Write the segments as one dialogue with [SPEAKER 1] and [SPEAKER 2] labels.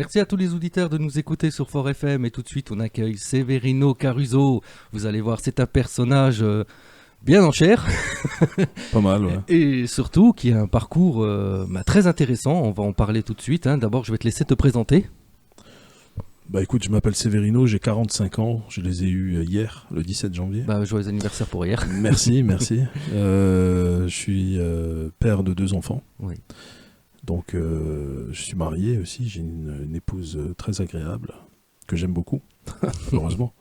[SPEAKER 1] Merci à tous les auditeurs de nous écouter sur Fort FM et tout de suite on accueille Severino Caruso. Vous allez voir, c'est un personnage bien en chair.
[SPEAKER 2] Pas mal, ouais.
[SPEAKER 1] Et surtout qui a un parcours très intéressant. On va en parler tout de suite. D'abord, je vais te laisser te présenter.
[SPEAKER 2] Bah écoute, je m'appelle Severino, j'ai 45 ans, je les ai eus hier, le 17 janvier.
[SPEAKER 1] Joyeux anniversaire pour hier.
[SPEAKER 2] Merci. Je suis père de 2 enfants.
[SPEAKER 1] Oui.
[SPEAKER 2] Donc je suis marié aussi, j'ai une épouse très agréable, que j'aime beaucoup, heureusement.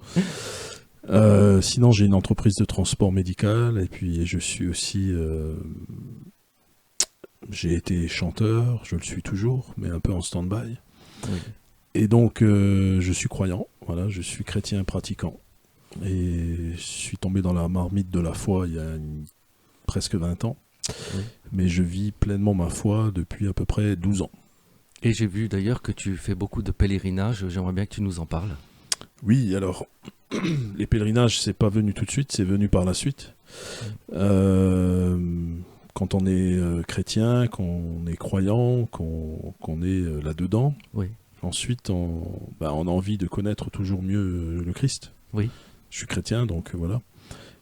[SPEAKER 2] Sinon j'ai une entreprise de transport médical et puis je suis aussi... j'ai été chanteur, je le suis toujours, mais un peu en stand-by.
[SPEAKER 1] Oui.
[SPEAKER 2] Et donc, je suis croyant, voilà, je suis chrétien pratiquant. Et je suis tombé dans la marmite de la foi il y a presque 20 ans.
[SPEAKER 1] Oui.
[SPEAKER 2] Mais je vis pleinement ma foi depuis à peu près 12 ans.
[SPEAKER 1] Et j'ai vu d'ailleurs que tu fais beaucoup de pèlerinages. J'aimerais bien que tu nous en parles.
[SPEAKER 2] Oui, alors, les pèlerinages, c'est pas venu tout de suite, c'est venu par la suite. Quand on est chrétien, qu'on est croyant, qu'on est là-dedans.
[SPEAKER 1] Oui.
[SPEAKER 2] Ensuite, on a envie de connaître toujours mieux le Christ.
[SPEAKER 1] Oui.
[SPEAKER 2] Je suis chrétien, donc voilà.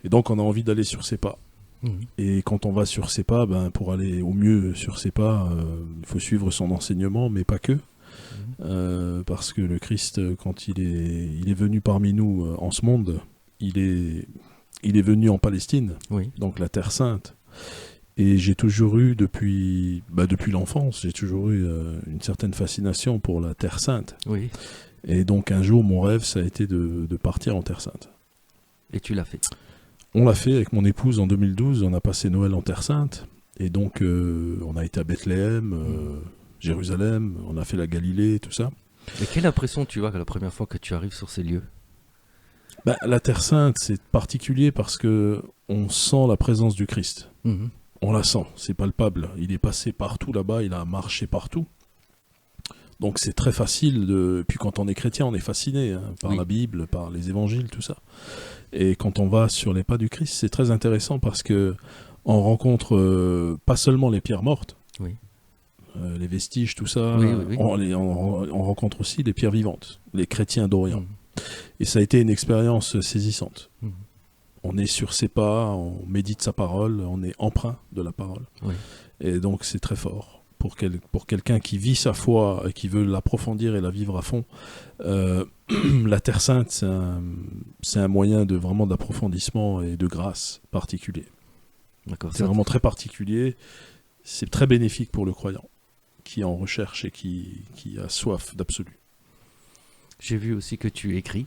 [SPEAKER 2] Et donc, on a envie d'aller sur ses pas. Et quand on va sur ses pas, pour aller au mieux sur ses pas, il faut suivre son enseignement, mais pas que. Parce que le Christ, quand il est venu parmi nous en ce monde, il est venu en Palestine,
[SPEAKER 1] Oui.
[SPEAKER 2] donc la Terre Sainte. Et j'ai toujours eu, depuis l'enfance, j'ai toujours eu une certaine fascination pour la Terre Sainte.
[SPEAKER 1] Oui.
[SPEAKER 2] Et donc un jour, mon rêve, ça a été de partir en Terre Sainte.
[SPEAKER 1] Et tu l'as fait.
[SPEAKER 2] On l'a fait avec mon épouse en 2012, on a passé Noël en Terre Sainte. Et donc on a été à Bethléem, Jérusalem, on a fait la Galilée, tout ça.
[SPEAKER 1] Et quelle impression tu as la première fois que tu arrives sur ces lieux ?
[SPEAKER 2] La Terre Sainte, c'est particulier parce que on sent la présence du Christ. On la sent, c'est palpable. Il est passé partout là-bas, il a marché partout. Donc c'est très facile Puis quand on est chrétien, on est fasciné par la Bible, par les évangiles, tout ça. Et quand on va sur les pas du Christ, c'est très intéressant parce que on rencontre pas seulement les pierres mortes, les vestiges, tout ça.
[SPEAKER 1] Oui.
[SPEAKER 2] On rencontre aussi les pierres vivantes, les chrétiens d'Orient. Et ça a été une expérience saisissante. On est sur ses pas, on médite sa parole, on est empreint de la parole. Oui. Et donc c'est très fort. Pour quelqu'un qui vit sa foi et qui veut l'approfondir et la vivre à fond, la Terre Sainte, c'est un moyen vraiment d'approfondissement et de grâce particulier.
[SPEAKER 1] D'accord.
[SPEAKER 2] C'est vraiment très particulier. C'est très bénéfique pour le croyant qui est en recherche et qui a soif d'absolu.
[SPEAKER 1] J'ai vu aussi que tu écris.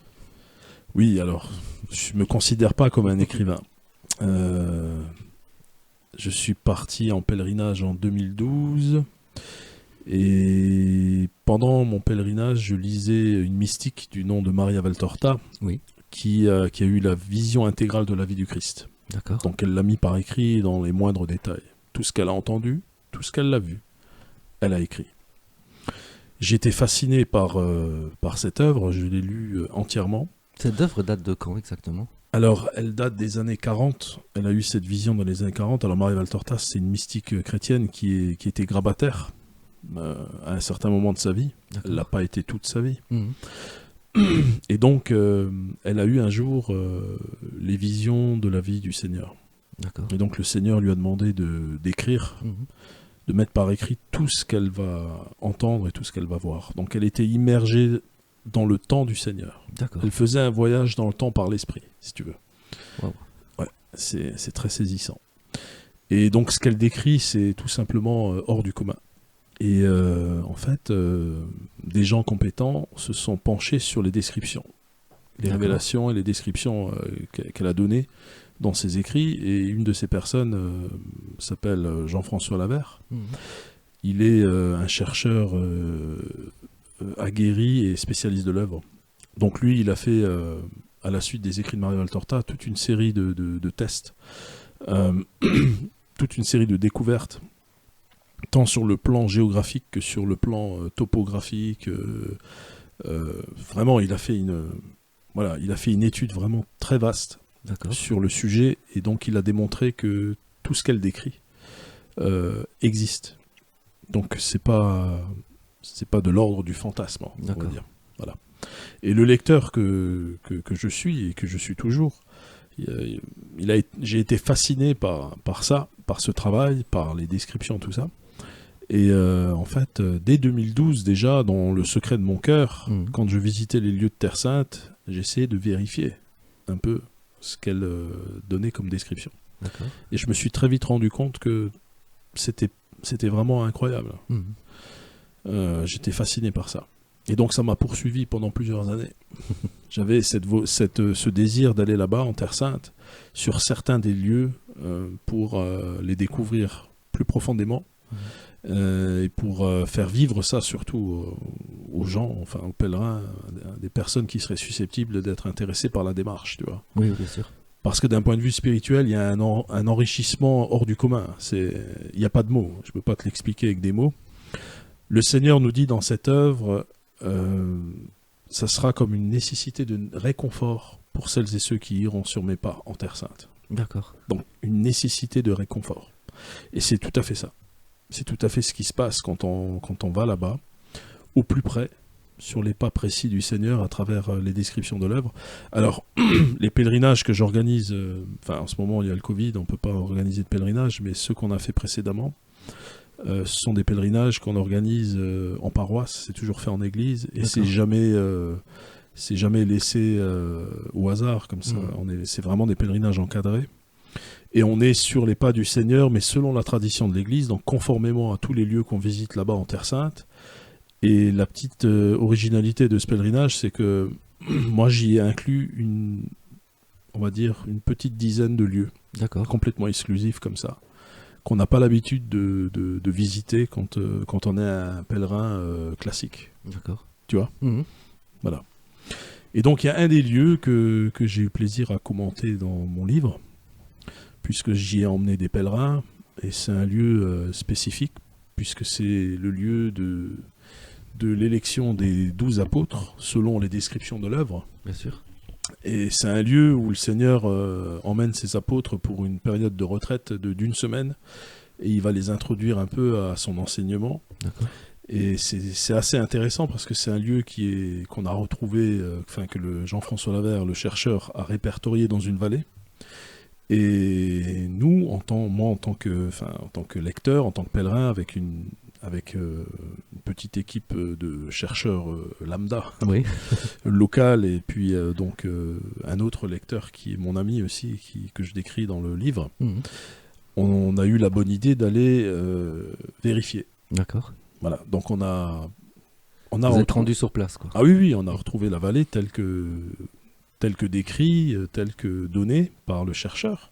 [SPEAKER 2] Oui, alors, je me considère pas comme un écrivain. Je suis parti en pèlerinage en 2012 et pendant mon pèlerinage, je lisais une mystique du nom de Maria Valtorta qui a eu la vision intégrale de la vie du Christ.
[SPEAKER 1] D'accord.
[SPEAKER 2] Donc elle l'a mis par écrit dans les moindres détails. Tout ce qu'elle a entendu, tout ce qu'elle a vu, elle a écrit. J'étais fasciné par cette œuvre, je l'ai lue entièrement.
[SPEAKER 1] Cette œuvre date de quand exactement ?
[SPEAKER 2] Alors, elle date des années 40. Elle a eu cette vision dans les années 40. Alors, Maria Valtorta, c'est une mystique chrétienne qui était grabataire à un certain moment de sa vie.
[SPEAKER 1] D'accord.
[SPEAKER 2] Elle l'a pas été toute sa vie. Et donc, elle a eu un jour les visions de la vie du Seigneur.
[SPEAKER 1] D'accord.
[SPEAKER 2] Et donc, le Seigneur lui a demandé d'écrire, de mettre par écrit tout ce qu'elle va entendre et tout ce qu'elle va voir. Donc, elle était immergée dans le temps du Seigneur.
[SPEAKER 1] D'accord.
[SPEAKER 2] Elle faisait un voyage dans le temps par l'esprit, si tu veux.
[SPEAKER 1] Wow.
[SPEAKER 2] Ouais, c'est très saisissant. Et donc ce qu'elle décrit, c'est tout simplement hors du commun. Et en fait, des gens compétents se sont penchés sur les descriptions, les révélations et les descriptions qu'elle a données dans ses écrits. Et une de ces personnes s'appelle Jean-François Lavert. Il est un chercheur aguerri et spécialiste de l'œuvre. Donc lui, il a fait, à la suite des écrits de Maria Valtorta, toute une série de tests, toute une série de découvertes, tant sur le plan géographique que sur le plan topographique. Vraiment, il a fait une étude vraiment très vaste sur le sujet, et donc il a démontré que tout ce qu'elle décrit existe. Donc c'est pas c'est pas de l'ordre du fantasme, on va dire. Voilà. Et le lecteur que je suis et que je suis toujours, j'ai été fasciné par ça, par ce travail, par les descriptions, tout ça. Et en fait, dès 2012 déjà, dans le secret de mon cœur, quand je visitais les lieux de Terre Sainte, j'essayais de vérifier un peu ce qu'elle donnait comme description.
[SPEAKER 1] D'accord.
[SPEAKER 2] Et je me suis très vite rendu compte que c'était vraiment incroyable. J'étais fasciné par ça. Et donc ça m'a poursuivi pendant plusieurs années. J'avais ce désir d'aller là-bas, en Terre Sainte, sur certains des lieux, pour les découvrir plus profondément, et pour faire vivre ça surtout aux gens, enfin aux pèlerins, des personnes qui seraient susceptibles d'être intéressées par la démarche, tu vois.
[SPEAKER 1] Oui, bien sûr.
[SPEAKER 2] Parce que d'un point de vue spirituel, il y a un enrichissement hors du commun. Il n'y a pas de mots, je ne peux pas te l'expliquer avec des mots. Le Seigneur nous dit dans cette œuvre, ça sera comme une nécessité de réconfort pour celles et ceux qui iront sur mes pas en Terre Sainte.
[SPEAKER 1] D'accord.
[SPEAKER 2] Donc une nécessité de réconfort. Et c'est tout à fait ça. C'est tout à fait ce qui se passe quand on va là-bas, au plus près, sur les pas précis du Seigneur à travers les descriptions de l'œuvre. Alors, les pèlerinages que j'organise, en ce moment il y a le Covid, on ne peut pas organiser de pèlerinage, mais ceux qu'on a fait précédemment, ce sont des pèlerinages qu'on organise en paroisse, c'est toujours fait en église, et c'est jamais laissé au hasard comme ça. C'est vraiment des pèlerinages encadrés. Et on est sur les pas du Seigneur, mais selon la tradition de l'Église, donc conformément à tous les lieux qu'on visite là-bas en Terre Sainte. Et la petite originalité de ce pèlerinage, c'est que moi j'y ai inclus on va dire, une petite dizaine de lieux, complètement exclusifs comme ça, qu'on n'a pas l'habitude de visiter quand on est un pèlerin classique.
[SPEAKER 1] D'accord.
[SPEAKER 2] Tu vois ? Voilà. Et donc il y a un des lieux que j'ai eu plaisir à commenter dans mon livre, puisque j'y ai emmené des pèlerins, et c'est un lieu spécifique, puisque c'est le lieu de l'élection des 12 apôtres, selon les descriptions de l'œuvre.
[SPEAKER 1] Bien sûr.
[SPEAKER 2] Et c'est un lieu où le Seigneur emmène ses apôtres pour une période de retraite d'une semaine, et il va les introduire un peu à son enseignement.
[SPEAKER 1] D'accord.
[SPEAKER 2] Et c'est assez intéressant, parce que c'est un lieu qu'on a retrouvé, que le Jean-François Lavert, le chercheur, a répertorié dans une vallée. Et nous, moi en tant que lecteur, en tant que pèlerin, avec une petite équipe de chercheurs lambda, local, et puis un autre lecteur qui est mon ami aussi, que je décris dans le livre, on a eu la bonne idée d'aller vérifier.
[SPEAKER 1] D'accord.
[SPEAKER 2] Voilà, donc on a
[SPEAKER 1] Vous êtes rendu sur place, quoi.
[SPEAKER 2] Ah oui, on a retrouvé la vallée telle que décrit, tel que donné par le chercheur.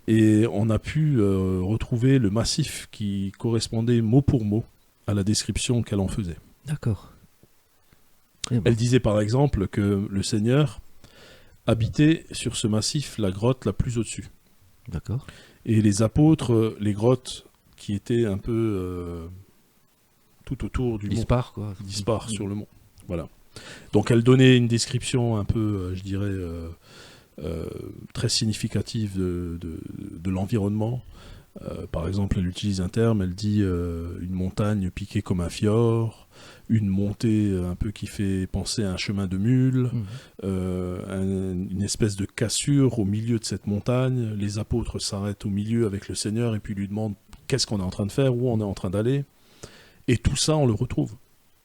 [SPEAKER 2] Et on a pu retrouver le massif qui correspondait mot pour mot à la description qu'elle en faisait.
[SPEAKER 1] D'accord.
[SPEAKER 2] Elle disait par exemple que le Seigneur habitait sur ce massif la grotte la plus au-dessus.
[SPEAKER 1] D'accord.
[SPEAKER 2] Et les apôtres, les grottes qui étaient un peu tout autour du mont. Disparent sur le mont. Voilà. Donc elle donnait une description un peu, je dirais, très significative de l'environnement. Par exemple, elle utilise un terme, elle dit une montagne piquée comme un fjord, une montée un peu qui fait penser à un chemin de mule, une espèce de cassure au milieu de cette montagne. Les apôtres s'arrêtent au milieu avec le Seigneur et puis lui demandent qu'est-ce qu'on est en train de faire, où on est en train d'aller. Et tout ça, on le retrouve.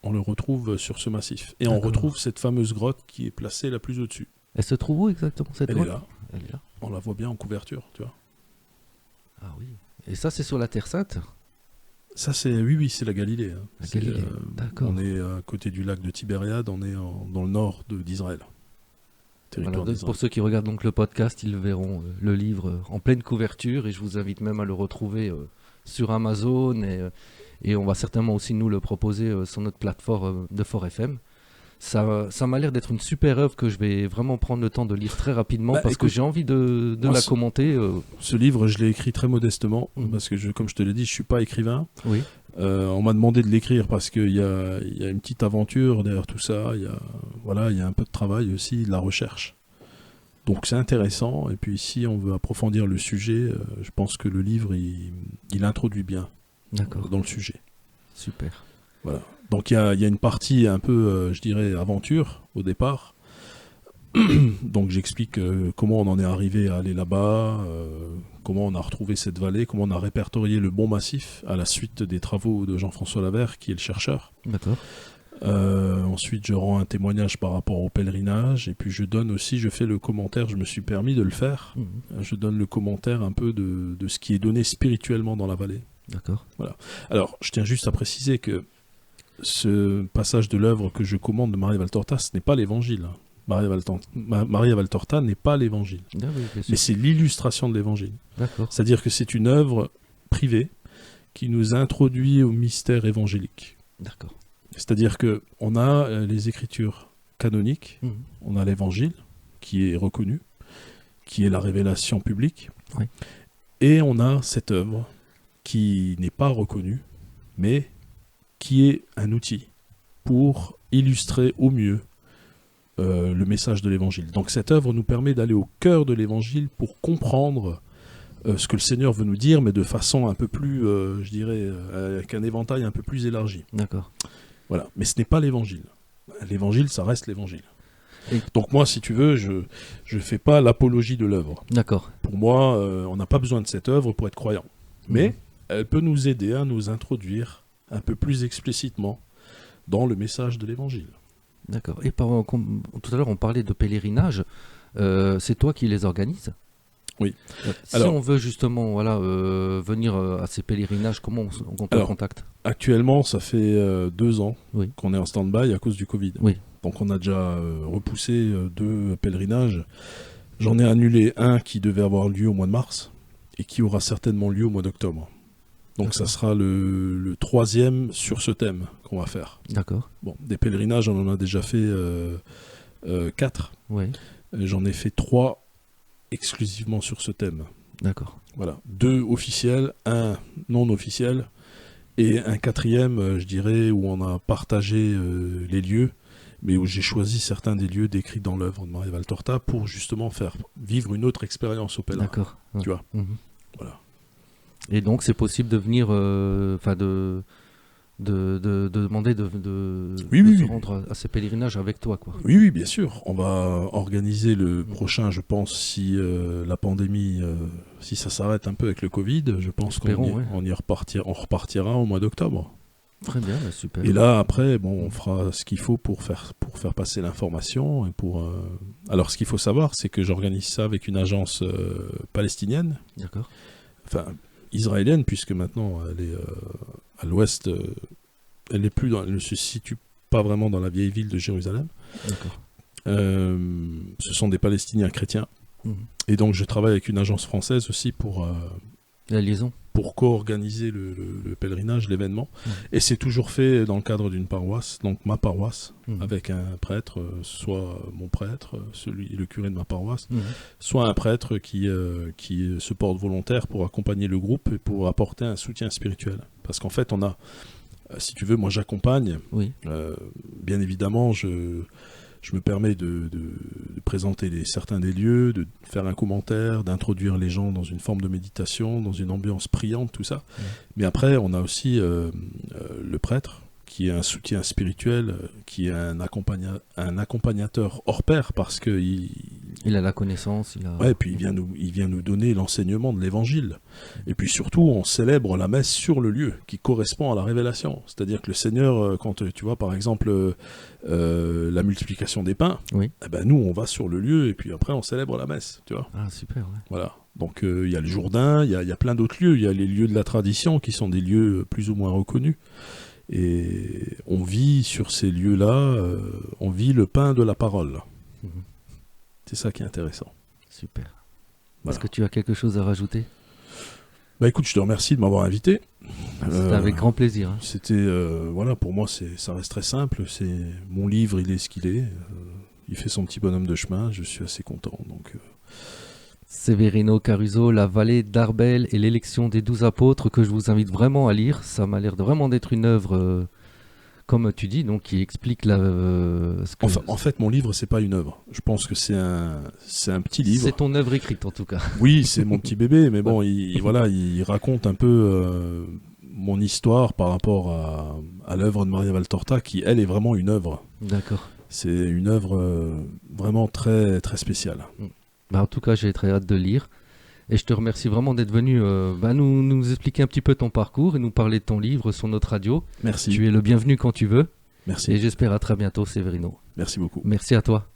[SPEAKER 2] On le retrouve sur ce massif. Et on retrouve cette fameuse grotte qui est placée la plus au-dessus.
[SPEAKER 1] Elle se trouve où exactement, cette grotte ?
[SPEAKER 2] Elle est là. On la voit bien en couverture, tu vois.
[SPEAKER 1] Ah oui. Et ça, c'est sur la Terre Sainte ?
[SPEAKER 2] Ça, oui, c'est la Galilée. Hein.
[SPEAKER 1] La Galilée, d'accord.
[SPEAKER 2] On est à côté du lac de Tibériade, on est dans le nord d'Israël.
[SPEAKER 1] Voilà, pour ceux qui regardent donc le podcast, ils verront le livre en pleine couverture, et je vous invite même à le retrouver sur Amazon, et on va certainement aussi nous le proposer sur notre plateforme de Fort FM. Ça m'a l'air d'être une super œuvre que je vais vraiment prendre le temps de lire très rapidement, parce que j'ai envie de la commenter.
[SPEAKER 2] Ce livre, je l'ai écrit très modestement, parce que comme je te l'ai dit, je ne suis pas écrivain.
[SPEAKER 1] Oui.
[SPEAKER 2] On m'a demandé de l'écrire parce qu'il y a une petite aventure derrière tout ça. Il y a un peu de travail aussi, de la recherche. Donc c'est intéressant. Et puis si on veut approfondir le sujet, je pense que le livre, il introduit bien dans le sujet.
[SPEAKER 1] Super.
[SPEAKER 2] Voilà. Donc il y a une partie un peu, je dirais, aventure au départ. Donc j'explique comment on en est arrivé à aller là-bas, comment on a retrouvé cette vallée, comment on a répertorié le bon massif à la suite des travaux de Jean-François Lavert, qui est le chercheur.
[SPEAKER 1] D'accord.
[SPEAKER 2] Ensuite, je rends un témoignage par rapport au pèlerinage, et puis je fais le commentaire, je me suis permis de le faire. Je donne le commentaire un peu de ce qui est donné spirituellement dans la vallée.
[SPEAKER 1] D'accord.
[SPEAKER 2] Voilà. Alors, je tiens juste à préciser que ce passage de l'œuvre que je commande de Maria Valtorta, ce n'est pas l'évangile. Maria Valtorta n'est pas l'évangile.
[SPEAKER 1] Ah oui,
[SPEAKER 2] mais c'est l'illustration de l'évangile.
[SPEAKER 1] D'accord.
[SPEAKER 2] C'est-à-dire que c'est une œuvre privée qui nous introduit au mystère évangélique.
[SPEAKER 1] D'accord.
[SPEAKER 2] C'est-à-dire qu'on a les écritures canoniques, on a l'évangile qui est reconnu, qui est la révélation publique,
[SPEAKER 1] oui.
[SPEAKER 2] Et on a cette œuvre qui n'est pas reconnue, mais qui est un outil pour illustrer au mieux le message de l'évangile. Donc cette œuvre nous permet d'aller au cœur de l'évangile pour comprendre ce que le Seigneur veut nous dire, mais de façon un peu plus, je dirais, avec un éventail un peu plus élargi.
[SPEAKER 1] D'accord.
[SPEAKER 2] Voilà. Mais ce n'est pas l'évangile. L'évangile, ça reste l'évangile.
[SPEAKER 1] Et...
[SPEAKER 2] Donc moi, si tu veux, je fais pas l'apologie de l'œuvre.
[SPEAKER 1] D'accord.
[SPEAKER 2] Pour moi, on n'a pas besoin de cette œuvre pour être croyant. Mais elle peut nous aider à nous introduire un peu plus explicitement dans le message de l'évangile.
[SPEAKER 1] D'accord. Et tout à l'heure, on parlait de pèlerinage. C'est toi qui les organises ?
[SPEAKER 2] Oui.
[SPEAKER 1] Si on veut justement venir à ces pèlerinages, comment on te contacte ?
[SPEAKER 2] Actuellement, ça fait 2 ans qu'on est en stand-by à cause du Covid.
[SPEAKER 1] Oui.
[SPEAKER 2] Donc on a déjà repoussé 2 pèlerinages. J'en ai annulé un qui devait avoir lieu au mois de mars et qui aura certainement lieu au mois d'octobre. Donc ça sera le 3e sur ce thème qu'on va faire.
[SPEAKER 1] D'accord.
[SPEAKER 2] Bon, des pèlerinages, on en a déjà fait 4.
[SPEAKER 1] Oui.
[SPEAKER 2] J'en ai fait 3 exclusivement sur ce thème.
[SPEAKER 1] D'accord.
[SPEAKER 2] Voilà. 2 officiels, 1 non officiel et un 4e, je dirais, où on a partagé les lieux, mais où j'ai choisi certains des lieux décrits dans l'œuvre de Maria Valtorta pour justement faire vivre une autre expérience au pèlerin.
[SPEAKER 1] D'accord.
[SPEAKER 2] Tu vois. Voilà.
[SPEAKER 1] Et donc c'est possible de venir, de demander de se rendre à ces pèlerinages avec toi, quoi.
[SPEAKER 2] Oui, bien sûr. On va organiser le prochain, je pense, si la pandémie, si ça s'arrête un peu avec le Covid, je pense qu'on repartira au mois d'octobre.
[SPEAKER 1] Très bien, super.
[SPEAKER 2] Et là, après, on fera ce qu'il faut pour faire passer l'information. Et Alors, ce qu'il faut savoir, c'est que j'organise ça avec une agence palestinienne.
[SPEAKER 1] D'accord.
[SPEAKER 2] Enfin, israélienne, puisque maintenant, elle est à l'ouest. Elle ne se situe pas vraiment dans la vieille ville de Jérusalem.
[SPEAKER 1] D'accord.
[SPEAKER 2] Ce sont des Palestiniens chrétiens. Et donc, je travaille avec une agence française aussi pour...
[SPEAKER 1] la liaison.
[SPEAKER 2] Pour co-organiser le pèlerinage, l'événement. Et c'est toujours fait dans le cadre d'une paroisse, donc ma paroisse, avec un prêtre, soit mon prêtre, le curé de ma paroisse, soit un prêtre qui se porte volontaire pour accompagner le groupe et pour apporter un soutien spirituel. Parce qu'en fait, on a, si tu veux, moi j'accompagne.
[SPEAKER 1] Oui.
[SPEAKER 2] Bien évidemment, je me permets de présenter certains des lieux, de faire un commentaire, d'introduire les gens dans une forme de méditation, dans une ambiance priante, tout ça. Mais après, on a aussi le prêtre, qui est un soutien spirituel, qui est un accompagnateur hors pair, parce qu'il
[SPEAKER 1] a la connaissance.
[SPEAKER 2] Ouais, puis il vient nous donner l'enseignement de l'évangile. Et puis surtout, on célèbre la messe sur le lieu, qui correspond à la révélation. C'est-à-dire que le Seigneur, quand tu vois par exemple la multiplication des pains, nous on va sur le lieu et puis après on célèbre la messe, tu vois.
[SPEAKER 1] Ah super, ouais.
[SPEAKER 2] Voilà. Donc il y a le Jourdain, il y a plein d'autres lieux, il y a les lieux de la tradition qui sont des lieux plus ou moins reconnus. Et on vit sur ces lieux-là, on vit le pain de la parole. C'est ça qui est intéressant.
[SPEAKER 1] Super.
[SPEAKER 2] Voilà.
[SPEAKER 1] Est-ce que tu as quelque chose à rajouter ?
[SPEAKER 2] Écoute, je te remercie de m'avoir invité.
[SPEAKER 1] C'était avec grand plaisir.
[SPEAKER 2] C'était, pour moi, ça reste très simple. Mon livre, il est ce qu'il est. Il fait son petit bonhomme de chemin. Je suis assez content. Donc...
[SPEAKER 1] Severino Caruso, La vallée d'Arbel et l'élection des 12 apôtres, que je vous invite vraiment à lire. Ça m'a l'air vraiment d'être une œuvre, comme tu dis, donc qui explique
[SPEAKER 2] En fait, mon livre, c'est pas une œuvre. Je pense que c'est un petit livre.
[SPEAKER 1] C'est ton œuvre écrite, en tout cas.
[SPEAKER 2] Oui, c'est mon petit bébé, mais bon, il raconte un peu mon histoire par rapport à l'œuvre de Maria Valtorta, qui, elle, est vraiment une œuvre.
[SPEAKER 1] D'accord.
[SPEAKER 2] C'est une œuvre vraiment très, très spéciale.
[SPEAKER 1] En tout cas, j'ai très hâte de lire. Et je te remercie vraiment d'être venu nous expliquer un petit peu ton parcours et nous parler de ton livre sur notre radio.
[SPEAKER 2] Merci.
[SPEAKER 1] Tu es le bienvenu quand tu veux.
[SPEAKER 2] Merci.
[SPEAKER 1] Et j'espère à très bientôt, Severino.
[SPEAKER 2] Merci beaucoup.
[SPEAKER 1] Merci à toi.